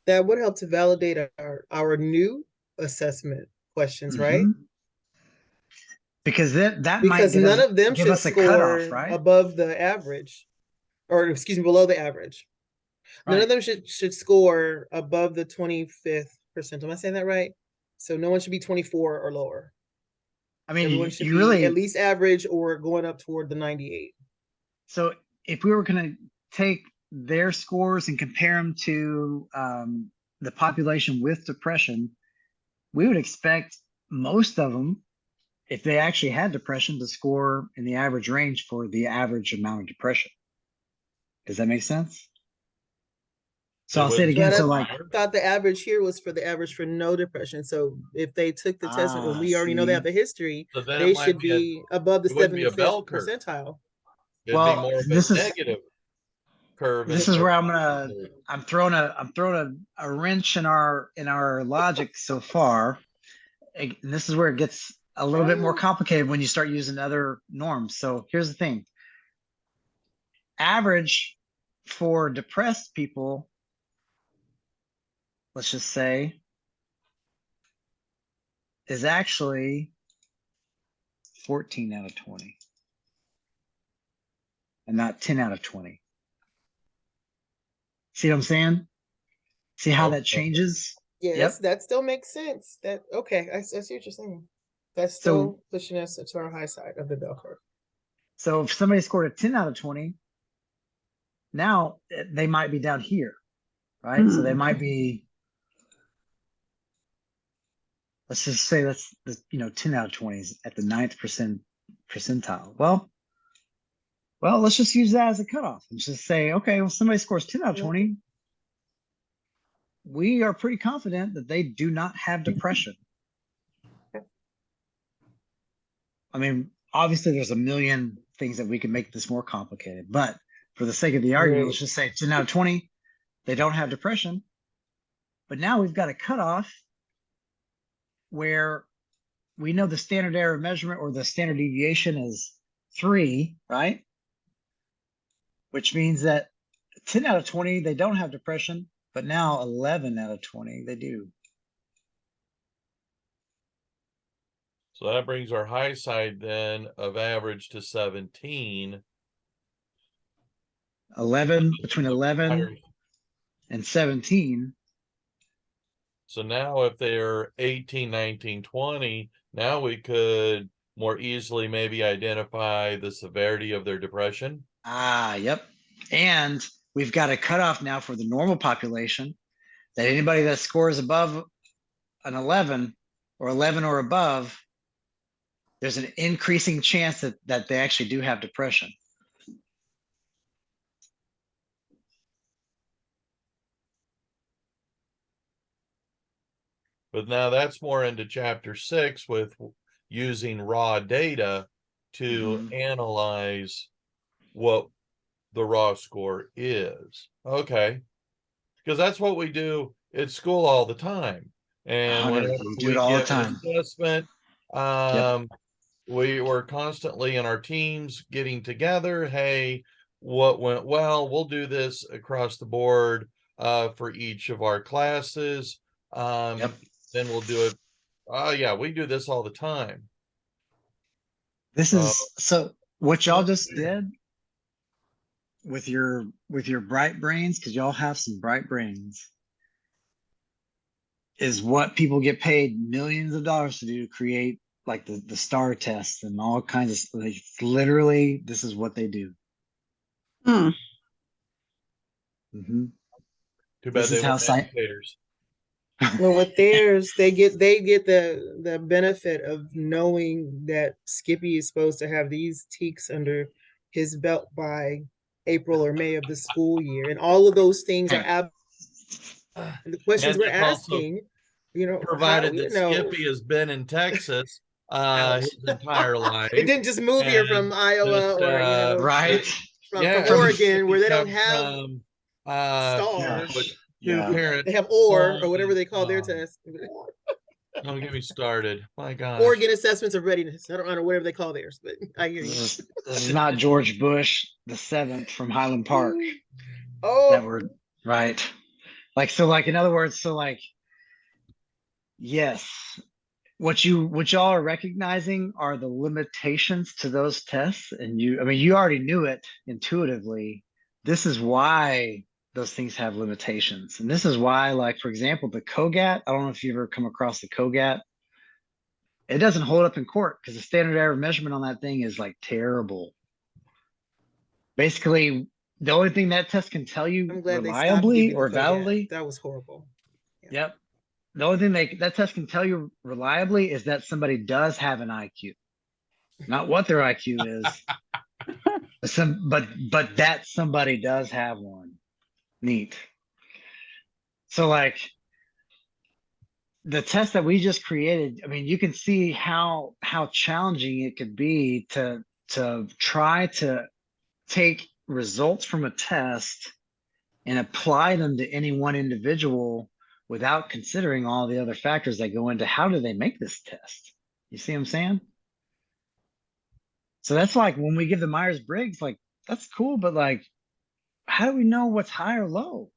That would help to validate our new assessment questions, right? Mhm. Because that might Because none of them give should us a cutoff, score right? above the average, or excuse me, below the average. None Right. of them should score above the 25th percentile. Am I saying that right? So no one should be 24 or lower. I mean, Everyone should you be really at least average or going up toward the 98. so if we were going to take their scores and compare them to the population with depression, we would expect most of them, if they actually had depression, to score in the average range for the average amount of depression. Does that make sense? So I'll say it again. But So I like, thought the average here was for the average for no depression. So if they took the test and we already know they see, have the history, So then it they might should be a, be above the it wouldn't be a 75th bell curve. percentile. It'd be well, more of a this is negative curve. this is where I'm throwing a wrench in our logic so far. And this is where it gets a little bit more complicated when you start using other norms. So here's the thing. Average for depressed people, let's just say, is actually 14 out of 20 and not 10 out of 20. See what I'm saying? See how that changes? Yes, that still makes sense. That okay, I see what you're saying. That's still pushing us to our high side of the bell curve. So if somebody scored a 10 out of 20, now they might be down here, right? So they might be, let's just say that's 10 out of 20 is at the 9th percentile. Well, let's just use that as a cutoff and just say, okay, well, somebody scores 10 out of 20. We are pretty confident that they do not have depression. I mean, obviously there's a million things that we can make this more complicated, but for the sake of the argument, let's just say 10 out of 20, they don't have depression. But now we've got a cutoff where we know the standard error of measurement or the standard deviation is 3, right? Which means that 10 out of 20, they don't have depression, but now 11 out of 20, they do. So that brings our high side then of average to 17. 11, between 11 and 17. So now if they're 18, 19, 20, now we could more easily maybe identify the severity of their depression. Yep. And we've got a cutoff now for the normal population that anybody that scores above an 11 or 11 or above, there's an increasing chance that they actually do have depression. But now that's more into chapter 6 with using raw data to analyze what the raw score is. Okay. Because that's what we do at school all the time. And whenever we do it all the give an time. assessment, we were constantly in our teams getting together. Hey, what went well? We'll do this across the board for each of our classes. Then we'll do it. Oh yeah, we do this all the time. This is so what y'all just did with your bright brains, because y'all have some bright brains, is what people get paid millions of dollars to do, to create like the STAR tests and all kinds of, like, literally this is what they do. Too bad This they is how weren't educators. Well, with theirs, they get the benefit of knowing that Skippy is supposed to have these teaks under his belt by April or May of the school year, and all of those things are the questions And we're it's also asking You know, provided you that know, Skippy has been in Texas ouch. his entire life. It didn't just move here from and Iowa that, or, you know, Right. from yeah, Oregon where Skippy they don't comes have from stars. what, two Yeah. parents. They have or home whatever and, they call their test. don't get me started. My gosh. Oregon assessments of readiness. I don't know whatever they call theirs, but I hear you. This is not George Bush the seventh from Highland Park that Oh, were right. Like so, like in other words, so like yes, what y'all are recognizing are the limitations to those tests, and I mean, you already knew it intuitively. This is why those things have limitations, and this is why, like for example, the COGAT. I don't know if you've ever come across the COGAT. It doesn't hold up in court because the standard error measurement on that thing is like terrible. Basically, the only thing that test can tell you I'm glad they stopped reliably giving the or COGAT. validly. That was horrible. Yep. The only thing that test can tell you reliably is that somebody does have an IQ. Not what their IQ is, but that somebody does have one. Neat. So like the test that we just created, I mean, you can see how challenging it could be to try to take results from a test and apply them to any one individual without considering all the other factors that go into how do they make this test. You see what I'm saying? So that's like when we give the Myers-Briggs, like that's cool, but like, how do we know what's high or low?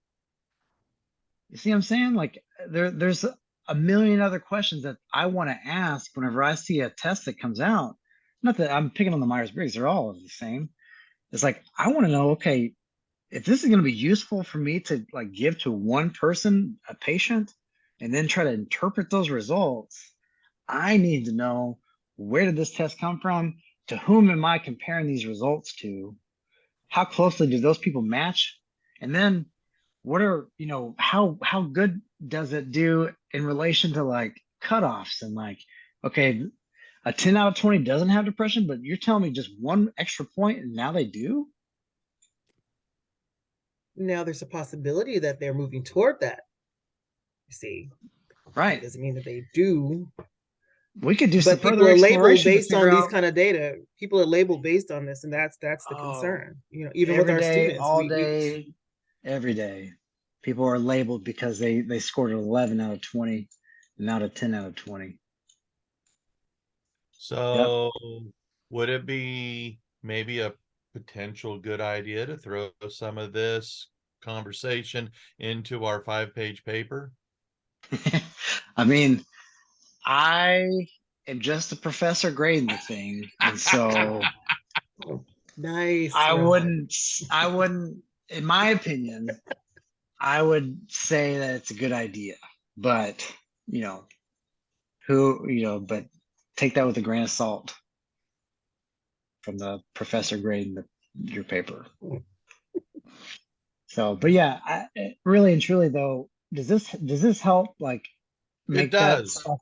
You see what I'm saying? Like there's a million other questions that I want to ask whenever I see a test that comes out. Not that I'm picking on the Myers-Briggs, they're all the same. It's like, I want to know, okay, if this is going to be useful for me to like give to one person, a patient, and then try to interpret those results, I need to know where did this test come from? To whom am I comparing these results to? How closely do those people match? And then what are, how good does it do in relation to like cutoffs and like, okay, a 10 out of 20 doesn't have depression, but you're telling me just one extra point and now they do? Now there's a possibility that they're moving toward that. You see, Right. it doesn't mean that they do. We could do some But people further are labeled exploration to based on figure these out kind of data. People are labeled based on this, and that's the concern. You know, even with every our day, students, all day, every day. People are labeled because they scored an 11 out of 20, not a 10 out of 20. So would it be maybe a potential good idea to throw some of this conversation into our 5-page paper? I mean, I am just a professor grading the thing, and so nice. I Rob. wouldn't, in my opinion, I would say that it's a good idea, but but take that with a grain of salt from the professor grading your paper. So, but yeah, really and truly though, does this help like make that does. stuff?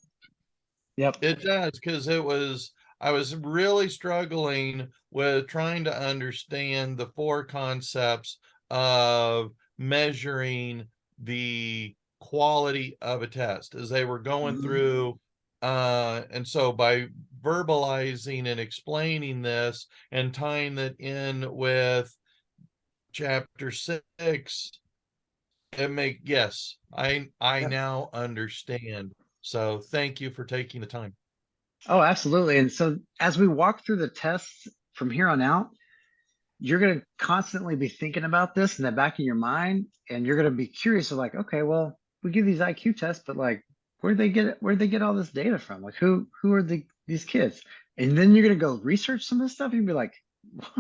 Yep. It does, because I was really struggling with trying to understand the 4 concepts of measuring the quality of a test as they were going through. And so by verbalizing and explaining this and tying that in with chapter 6, yes, I Yep. now understand. So thank you for taking the time. Oh, absolutely. And so as we walk through the tests from here on out, you're going to constantly be thinking about this in the back of your mind, and you're going to be curious of like, okay, well, we give these IQ tests, but like, where'd they get all this data from? Like, who are these kids? And then you're going to go research some of this stuff, and you'll be like,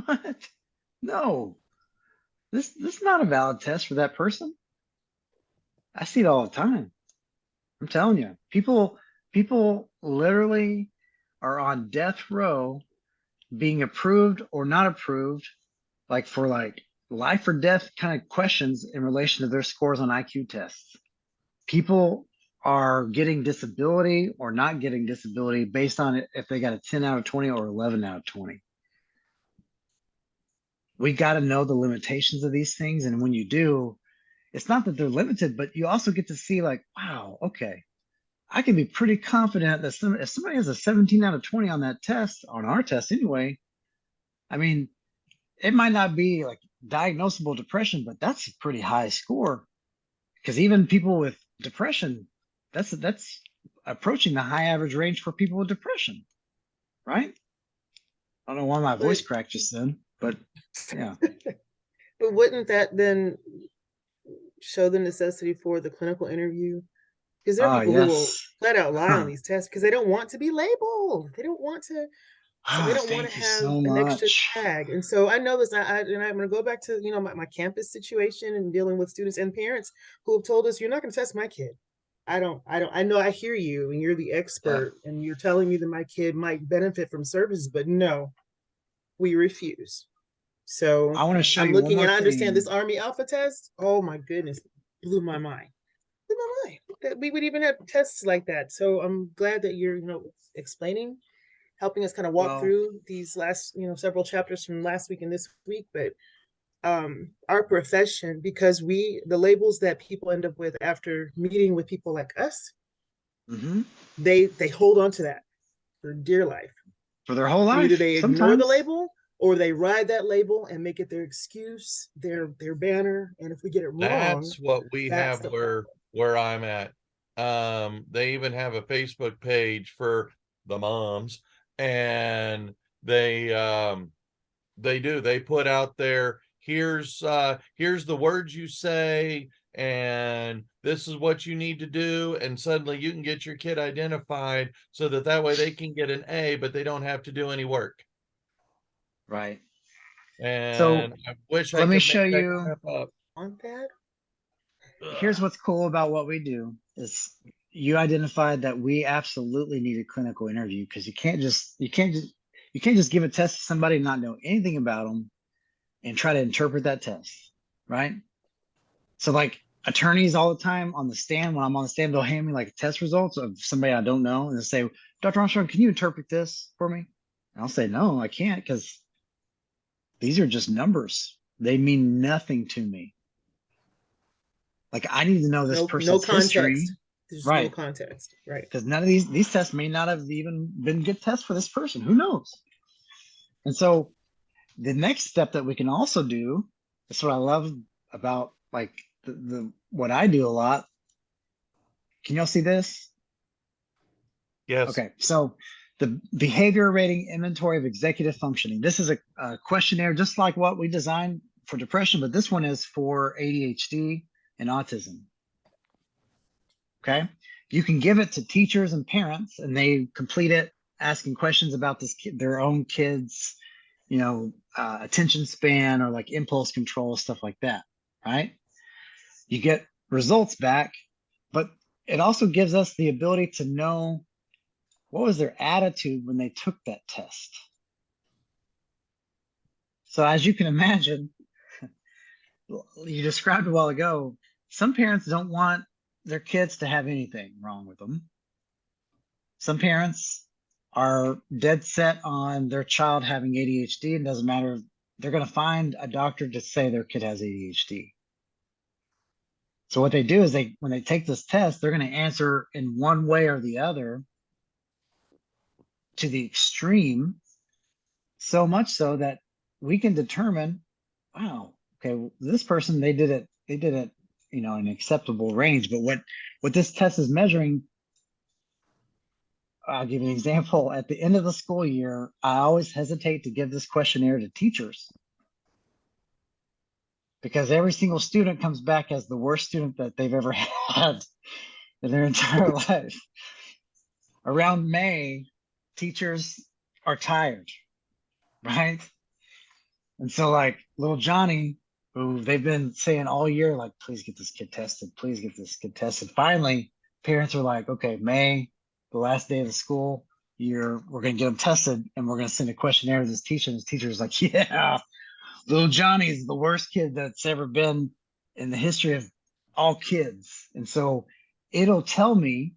what? No, this is not a valid test for that person. I see it all the time. I'm telling you, people literally are on death row being approved or not approved, like for like life or death kind of questions in relation to their scores on IQ tests. People are getting disability or not getting disability based on it if they got a 10 out of 20 or 11 out of 20. We got to know the limitations of these things. And when you do, it's not that they're limited, but you also get to see like, wow, okay, I can be pretty confident that if somebody has a 17 out of 20 on that test, on our test anyway, I mean, it might not be like diagnosable depression, but that's a pretty high score. Because even people with depression, that's approaching the high average range for people with depression, right? I don't know why my voice But- cracked just then, but yeah. But wouldn't that then show the necessity for the clinical interview? Because there are Ah, people who will yes. flat out lie Huh. on these tests because they don't want to be labeled. They don't want to. So they Ah, don't want to thank you have so an extra much. tag. And so I know this, and I'm going to go back to, my campus situation and dealing with students and parents who have told us, you're not going to test my kid. I know I hear you and you're the expert and you're telling me that my kid might benefit from services, but no, we refuse. So I want to show I'm you one looking more and I understand thing. this Army Alpha test. Oh my goodness, blew my mind. Blew my mind that we would even have tests like that. So I'm glad that you're, explaining, helping us kind of walk Well, through these last, several chapters from last week and this week. But our profession, because the labels that people end up with after meeting with people like us, mhm, they hold on to that for dear life. for their whole And either life, they ignore the sometimes. label or they ride that label and make it their excuse, their banner. And if we get it wrong, That's what we that's have the problem. where I'm at. They even have a Facebook page for the moms, and they put out there, here's the words you say, and this is what you need to do, and suddenly you can get your kid identified so that way they can get an A, but they don't have to do any work. Right. So And I wish I let me could show make that you. crap up. On that, Here's Ugh. what's cool about what we do is you identified that we absolutely need a clinical interview because you can't just give a test to somebody and not know anything about them and try to interpret that test, right? So like attorneys all the time on the stand, when I'm on the stand, they'll hand me like test results of somebody I don't know and they'll say, Dr. Armstrong, can you interpret this for me? And I'll say, no, I can't because these are just numbers. They mean nothing to me. Like I need to know this no person's history, context. There's no right? context, right? Because none of these tests may not have even been good tests for this person. Who knows? And so the next step that we can also do, that's what I love about like the what I do a lot. Can y'all see this? Yes. Okay, so the behavior rating inventory of executive functioning. This is a questionnaire just like what we designed for depression, but this one is for ADHD and autism. Okay, you can give it to teachers and parents, and they complete it asking questions about their own kids, attention span or like impulse control, stuff like that. Right? You get results back, but it also gives us the ability to know what was their attitude when they took that test. So as you can imagine, you described a while ago, some parents don't want their kids to have anything wrong with them. Some parents are dead set on their child having ADHD. It doesn't matter. They're going to find a doctor to say their kid has ADHD. So what they do is when they take this test, they're going to answer in one way or the other to the extreme, so much so that we can determine, wow, okay, this person, they did it, in an acceptable range. But what this test is measuring, I'll give you an example. At the end of the school year, I always hesitate to give this questionnaire to teachers because every single student comes back as the worst student that they've ever had in their entire life. Around May, teachers are tired, right? And so like little Johnny, who they've been saying all year, like, please get this kid tested, please get this kid tested. Finally, parents are like, okay, May, the last day of the school year, we're going to get him tested and we're going to send a questionnaire to this teacher. And this teacher is like, yeah, little Johnny is the worst kid that's ever been in the history of all kids. And so it'll tell me,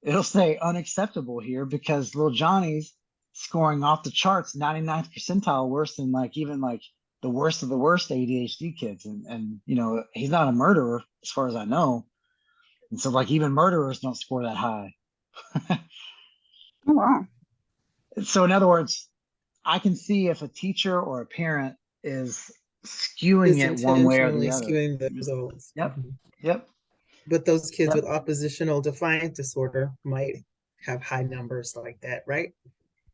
it'll say unacceptable here because little Johnny's scoring off the charts, 99th percentile, worse than like even like the worst of the worst ADHD kids. And he's not a murderer as far as I know. And so like even murderers don't score that high. Oh, wow. So in other words, I can see if a teacher or a parent is skewing Is it one way or intentionally the other. skewing the results. Yep. Mhm. Yep. But those kids Yep. with oppositional defiant disorder might have high numbers like that, right?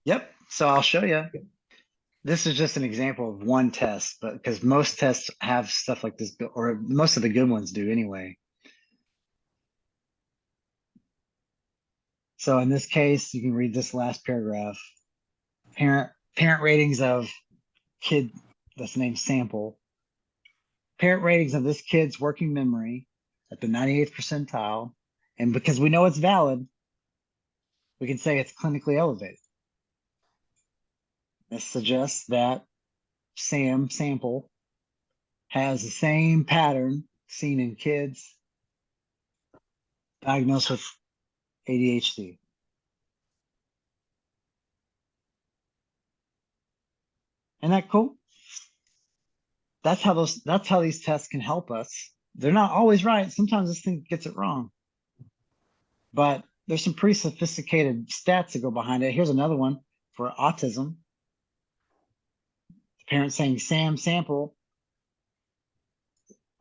Yep. So I'll show you. This is just an example of one test, but because most tests have stuff like this, or most of the good ones do anyway. So in this case, you can read this last paragraph. Parent ratings of kid that's named Sample. Parent ratings of this kid's working memory at the 98th percentile. And because we know it's valid, we can say it's clinically elevated. This suggests that Sample has the same pattern seen in kids diagnosed with ADHD. Isn't that cool? That's how these tests can help us. They're not always right. Sometimes this thing gets it wrong. But there's some pretty sophisticated stats that go behind it. Here's another one for autism. The parent saying Sample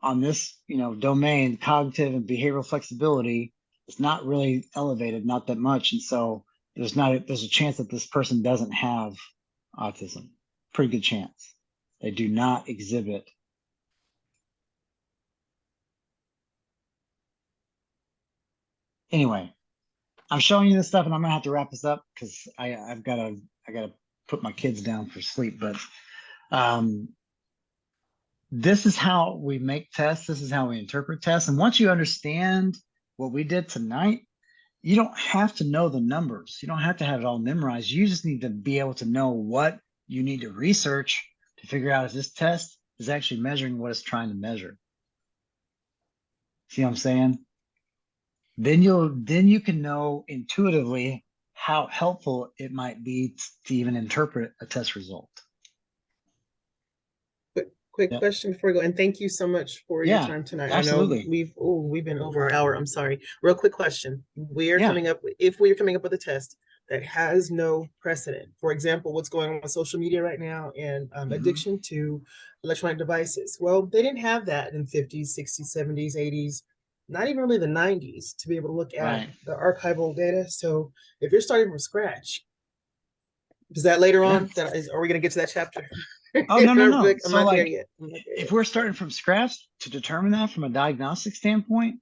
on this, domain, cognitive and behavioral flexibility is not really elevated, not that much. And so there's a chance that this person doesn't have autism. Pretty good chance. They do not exhibit. Anyway, I'm showing you this stuff and I'm gonna have to wrap this up because I gotta put my kids down for sleep. But this is how we make tests. This is how we interpret tests. And once you understand what we did tonight, you don't have to know the numbers. You don't have to have it all memorized. You just need to be able to know what you need to research to figure out if this test is actually measuring what it's trying to measure. See what I'm saying? Then you can know intuitively how helpful it might be to even interpret a test result. Quick Yep. question before we go, and thank you so much for your Yeah, time tonight. absolutely. I know we've been over an hour. I'm sorry. Real quick question. Yeah. If we're coming up with a test that has no precedent, for example, what's going on with social media right now and addiction to electronic devices. Well, they didn't have that in 50s, 60s, 70s, 80s, not even really the 90s to be able to look at Right. the archival data. So if you're starting from scratch, is that later Yeah. on? Are we going to get to that chapter? Oh, no. I'm So not there like, yet. if we're starting from scratch to determine that from a diagnostic standpoint,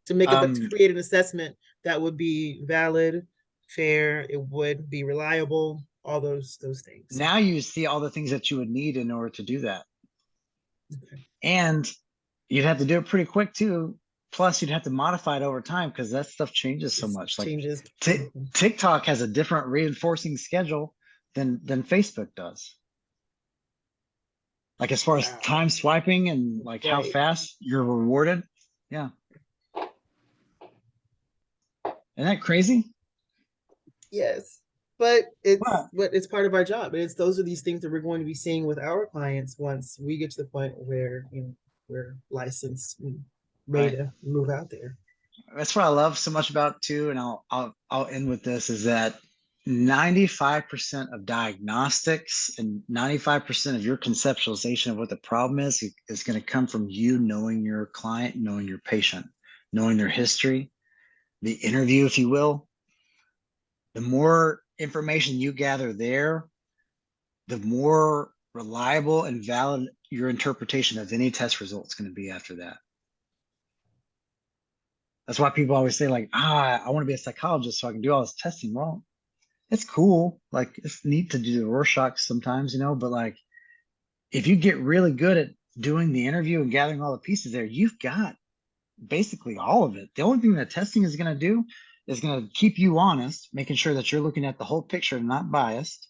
to create an assessment that would be valid, fair, it would be reliable, all those things. now you see all the things that you would need in order to do that. Okay. And you'd have to do it pretty quick too. Plus, you'd have to modify it over time because that stuff changes so much. Like Changes. TikTok has a different reinforcing schedule than Facebook does. Like as far as time swiping and like how fast you're rewarded. Yeah. Isn't that crazy? Yes. But it's part of our job. And those are these things that we're going to be seeing with our clients once we get to the point where we're licensed and ready to move out there. That's what I love so much about too, and I'll end with this, is that 95% of diagnostics and 95% of your conceptualization of what the problem is going to come from you knowing your client, knowing your patient, knowing their history, the interview, if you will. The more information you gather there, the more reliable and valid your interpretation of any test result is going to be after that. That's why people always say like, I want to be a psychologist so I can do all this testing. Well, it's cool. Like it's neat to do the Rorschach sometimes, but like if you get really good at doing the interview and gathering all the pieces there, you've got basically all of it. The only thing that testing is going to do is going to keep you honest, making sure that you're looking at the whole picture and not biased.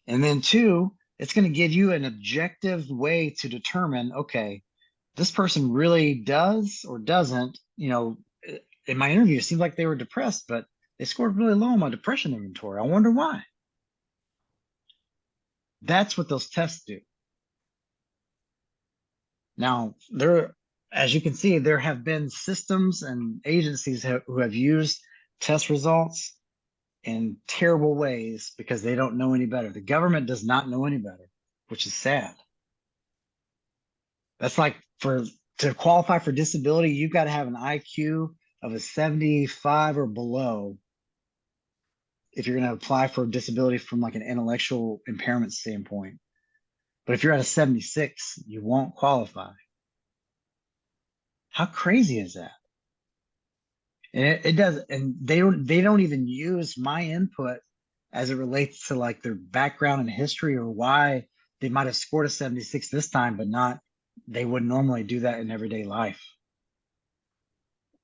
And then two, it's going to give you an objective way to determine, okay, this person really does or doesn't, in my interview, it seemed like they were depressed, but they scored really low on my depression inventory. I wonder why. That's what those tests do. Now, as you can see, there have been systems and agencies who have used test results in terrible ways because they don't know any better. The government does not know any better, which is sad. That's like to qualify for disability, you've got to have an IQ of a 75 or below if you're going to apply for disability from like an intellectual impairment standpoint. But if you're at a 76, you won't qualify. How crazy is that? And it does, and they don't even use my input as it relates to like their background and history or why they might have scored a 76 this time, but not, they would normally do that in everyday life.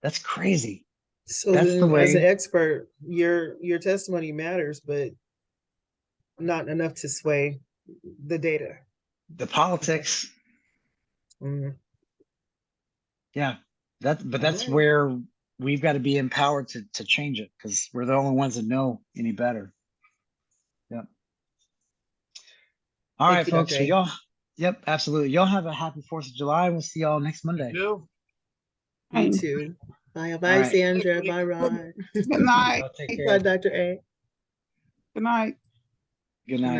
That's crazy. So That's the then, as an way- expert, your testimony matters, but not enough to sway the data. The politics, Mm. yeah, that's Alright. where we've got to be empowered to change it because we're the only ones that know any better. Yep. All Thank right, you, folks. Dr. So A. y'all, yep, absolutely. Y'all have a happy 4th of July. We'll see y'all next Monday. You? You Thank too. Bye, All bye, right. Sandra. Bye, Ron. Good night. Y'all take Bye, care. Dr. A. Good night. Good night.